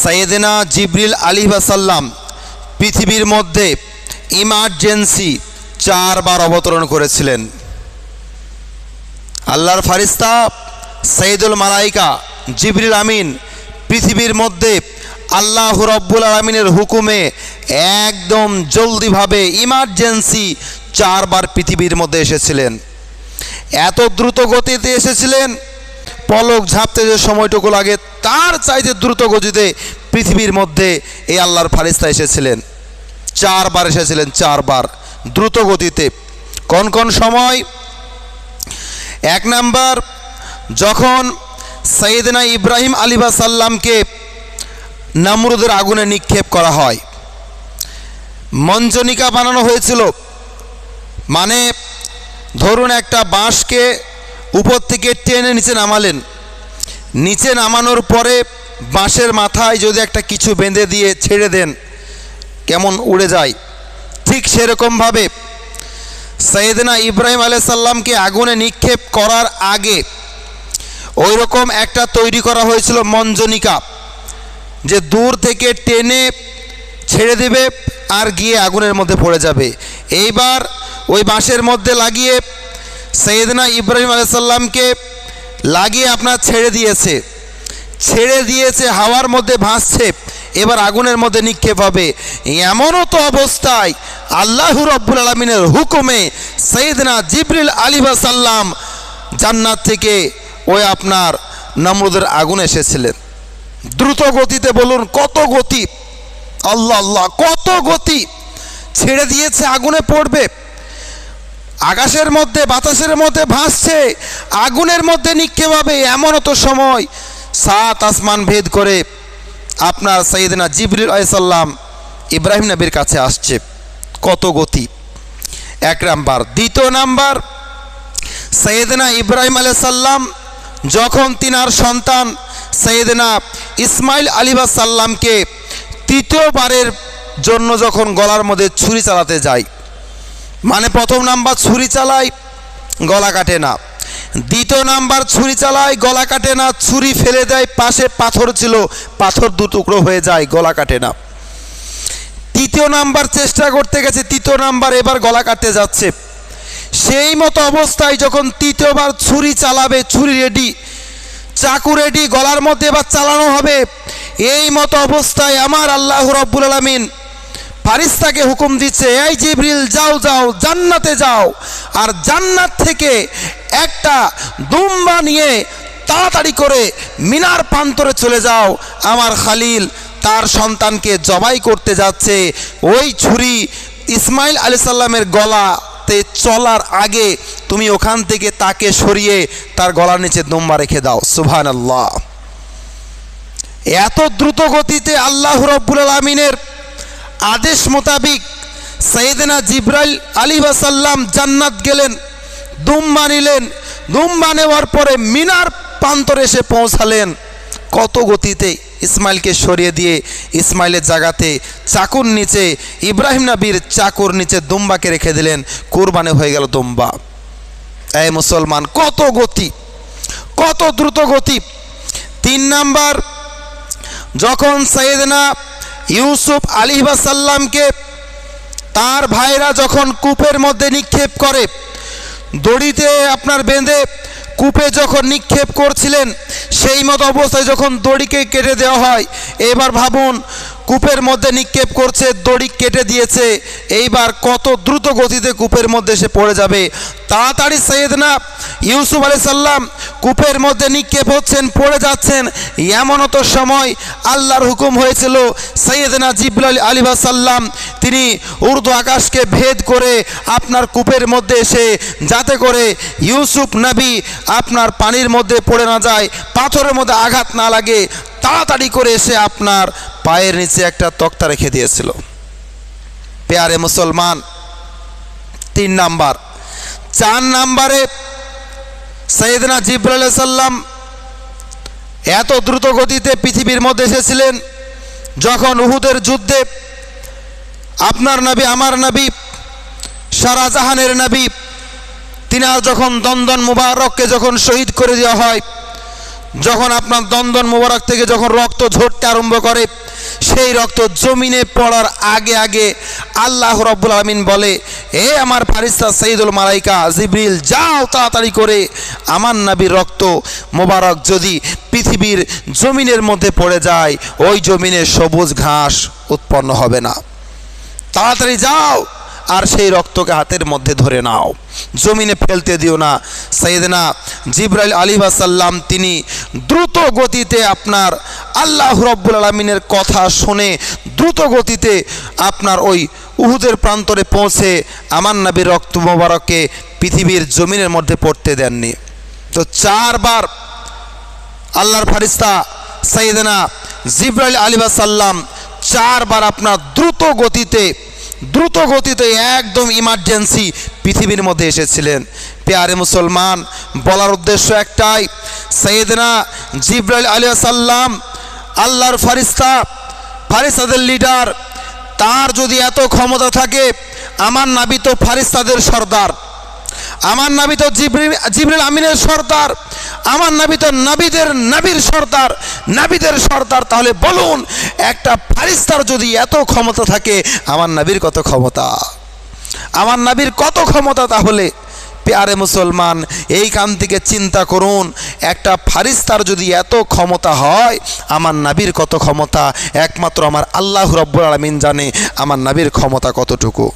সাইয়েদেনা জিবরিল আলাইহিস সালাম পৃথিবীর মধ্যে ইমার্জেন্সি 4 বার অবতরণ করেছিলেন। আল্লাহর ফারিস্তা সাইয়্যিদুল মালাইকা জিবরিল আমিন পৃথিবীর মধ্যে আল্লাহ রাব্বুল আলামিনের হুকুমে একদম জলদিভাবে ইমার্জেন্সি 4 বার পৃথিবীর মধ্যে এসেছিলেন। এত দ্রুত গতিতে এসেছিলেন, পলক ঝাপতে যে সময়টুকু লাগে তার চাইতে দ্রুত গতিতে পৃথিবীর মধ্যে এই আল্লাহর ফারিস্তা এসেছিলেন। 4 বার এসেছিলেন, 4 বার দ্রুত গতিতে। কোন কোন সময়? 1 নাম্বার, যখন সাইয়েদনা ইব্রাহিম আলাইহিস সালামকে নমরুদের আগুনে নিক্ষেপ করা হয়, মঞ্জনিকা বানানো হয়েছিল। মানে ধরুন একটা বাঁশকে উপর থেকে টেনে নিচে নামালেন, নিচে নামানোর পরে বাঁশের মাথায় যদি একটা কিছু বেঁধে দিয়ে ছেড়ে দেন কেমন উড়ে যায়, ঠিক সেরকমভাবে সাইয়েদনা ইব্রাহিম আলাইহিস সালামকে আগুনে নিক্ষেপ করার আগে ওই রকম একটা তৈরি করা হয়েছিল মঞ্জনিকা, যে দূর থেকে টেনে ছেড়ে দেবে আর গিয়ে আগুনের মধ্যে পড়ে যাবে। এইবার ওই বাঁশের মধ্যে লাগিয়ে সাইয়েদনা ইব্রাহিম আলাইহিস সালামকে লাগিয়ে আপনার ছেড়ে দিয়েছে, হাওয়ার মধ্যে ভাসছে, এবার আগুনের মধ্যে নিক্ষেপ হবে। এমনও তো অবস্থায় আল্লাহ রাব্বুল আলামিনের হুকুমে সাইয়েদনা জিবরিল আলাইহিস সালাম জান্নাত থেকে ওই আপনার নমরুদের আগুন এসেছিলেন দ্রুত গতিতে। বলুন কত গতি! আল্লাহ আল্লাহ, কত গতি! ছেড়ে দিয়েছে, আগুনে পড়বে, আকাশের মধ্যে বাতাসের মধ্যে ভাসছে, আগুনের মধ্যে নিক্ষেপ হবে। এমনও তো সময় 7 আসমান ভেদ করে আপনার সাইয়েদনা জিবরিল আলাইহিস সালাম ইব্রাহিম নবীর কাছে আসছে। কত গতি! 1 নাম্বার। 2 নাম্বার, সাইয়েদনা ইব্রাহিম আলাইহিস সালাম যখন তিনার সন্তান সাইয়েদনা ইসমাইল আলাইহিস সালামকে 3য় বারের জন্য যখন গলার মধ্যে ছুরি চালাতে যায়, মানে 1ম নাম্বার ছুরি চালায়, গলা কাটে না। 2 নাম্বার ছুরি চালায়, গলা কাটে না, ছুরি ফেলে দেয়, পাশে পাথর ছিল, পাথর 2 টুকরো হয়ে যায়, গলা কাটে না। 3য় নাম্বার চেষ্টা করতে গেছে, 3য় নাম্বার এবার গলা কাটতে যাচ্ছে। সেই মতো অবস্থায় যখন 3য় বার ছুরি চালাবে, ছুরি রেডি, চাকু রেডি, গলার মধ্যে এবার চালানো হবে, এই মতো অবস্থায় আমার আল্লাহ রাব্বুল আলামিন ফারিস্তাকে হুকুম দিচ্ছে, এই জিবরিল যাও যাও জান্নাতে যাও, আর জান্নাত থেকে একটা দুম্বা নিয়ে তাড়াতাড়ি করে মিনার প্রান্তরে চলে যাও, আমার খালিল তার সন্তানকে জবাই করতে যাচ্ছে। ওই ছুরি ইসমাইল আলাইহিস সালামের গলাতে চলার আগে তুমি ওখান থেকে তাকে সরিয়ে তার গলার নিচে দুম্বা রেখে দাও। সুবহানাল্লাহ! এত দ্রুত গতিতে আল্লাহ রাব্বুল আলামিনের আদেশ মোতাবিক সাইয়েদনা জিবরাইল আলাইহিস সালাম জান্নাত গেলেন, দুম্বা নিলেন, দুম্বা নেওয়ার পরে মিনার প্রান্তরে এসে পৌঁছালেন। কত গতিতে ইসমাইলকে সরিয়ে দিয়ে ইসমাইলের জায়গাতে চাকুর নিচে ইব্রাহিম নবীর চাকুর নিচে দুম্বাকে রেখে দিলেন, কুরবানি হয়ে গেল দুম্বা। এই মুসলমান, কত গতি, কত দ্রুত গতি! 3 নাম্বার, যখন সাইয়েদনা ইউসুফ আলাইহিস সালামকে তার ভাইরা যখন কূপের মধ্যে নিক্ষেপ করে, দড়িতে আপনার বেঁধে কূপে যখন নিক্ষেপ করছিলেন, সেই মতো অবস্থায় যখন দড়িকে কেটে দেওয়া হয়, এবার ভাবুন কূপের মধ্যে নিক্ষেপ করছে, দড়ি কেটে দিয়েছে, এইবার কত দ্রুত গতিতে কূপের মধ্যে সে পড়ে যাবে। তাড়াতাড়ি সাইয়েদনা ইউসুফ আলাইহিস সালাম কূপের মধ্যে নিক্ষেপ হচ্ছেন, পড়ে যাচ্ছেন। এমনও তো সময় আল্লাহর হুকুম হয়েছিল, সাইয়েদনা জিবরিল আলাইহিস সালাম তিনি উর্দু আকাশকে ভেদ করে আপনার কূপের মধ্যে এসে যাতে করে ইউসুফ নবী আপনার পানির মধ্যে পড়ে না যায়, পাথরের মধ্যে আঘাত না লাগে, তাড়াতাড়ি করে এসে আপনার পায়ের নিচে একটা তক্তা রেখে দিয়েছিল। প্যারে মুসলমান, 3 নাম্বার। 4 নাম্বারে সাইয়েদনা জিবরিল আলাইহিস সালাম এত দ্রুত গতিতে পৃথিবীর মধ্যে এসেছিলেন যখন উহুদের যুদ্ধে আপনার নবী, আমার নবী, সারা জাহানের নবী, তিনার যখন দন্দন মুবারককে যখন শহীদ করে দেওয়া হয়, যখন আপনার দন্দন মোবারক থেকে যখন রক্ত ঝরতে আরম্ভ করে, সেই রক্ত জমিনে পড়ার আগে আগে আল্লাহ রাব্বুল আলামিন বলে, এ আমার ফারিস্তা সাইয়্যিদুল মালাইকা জিবরিল, যাও তাড়াতাড়ি করে আমার নবীর রক্ত মোবারক যদি পৃথিবীর জমিনের মধ্যে পড়ে যায়, ওই জমিনে সবুজ ঘাস উৎপন্ন হবে না। তাড়াতাড়ি যাও আর সেই রক্তকে হাতের মধ্যে ধরে নাও, জমিনে ফেলতে দিও না। সাইয়েদনা জিবরাইল আলাইহিস সালাম তিনি দ্রুত গতিতে আপনার আল্লাহ রাব্বুল আলামিনের কথা শুনে দ্রুত গতিতে আপনার ওই উহুদের প্রান্তরে পৌঁছে আমার নবীর রক্ত মোবারককে পৃথিবীর জমিনের মধ্যে পড়তে দেননি। তো 4 বার আল্লাহর ফারিস্তা সাইয়েদনা জিবরাইল আলাইহিস সালাম 4 বার আপনার দ্রুত গতিতে একদম ইমার্জেন্সি পৃথিবীর মধ্যে এসেছিলেন। প্যারে মুসলমান, বলার উদ্দেশ্য একটাই, সাইয়েদনা জিবরাইল আলাইহিস সালাম আল্লাহর ফারিস্তাদের লিডার, তার যদি এত ক্ষমতা থাকে, আমার নবী তো ফারিস্তাদের সর্দার, আমার নবী তো জিবরিল আমিনের সর্দার, আমার নবী তো নবীদের সর্দার, তাহলে বলুন একটা ফারিস্তার যদি এত ক্ষমতা থাকে, আমার নবীর কত ক্ষমতা, তাহলে প্যারে মুসলমান এইখান থেকে চিন্তা করুন, একটা ফারিস্তার যদি এত ক্ষমতা হয়, আমার নবীর কত ক্ষমতা, একমাত্র আমার আল্লাহ রাব্বুল আলামিন জানে আমার নবীর ক্ষমতা কতটুকু।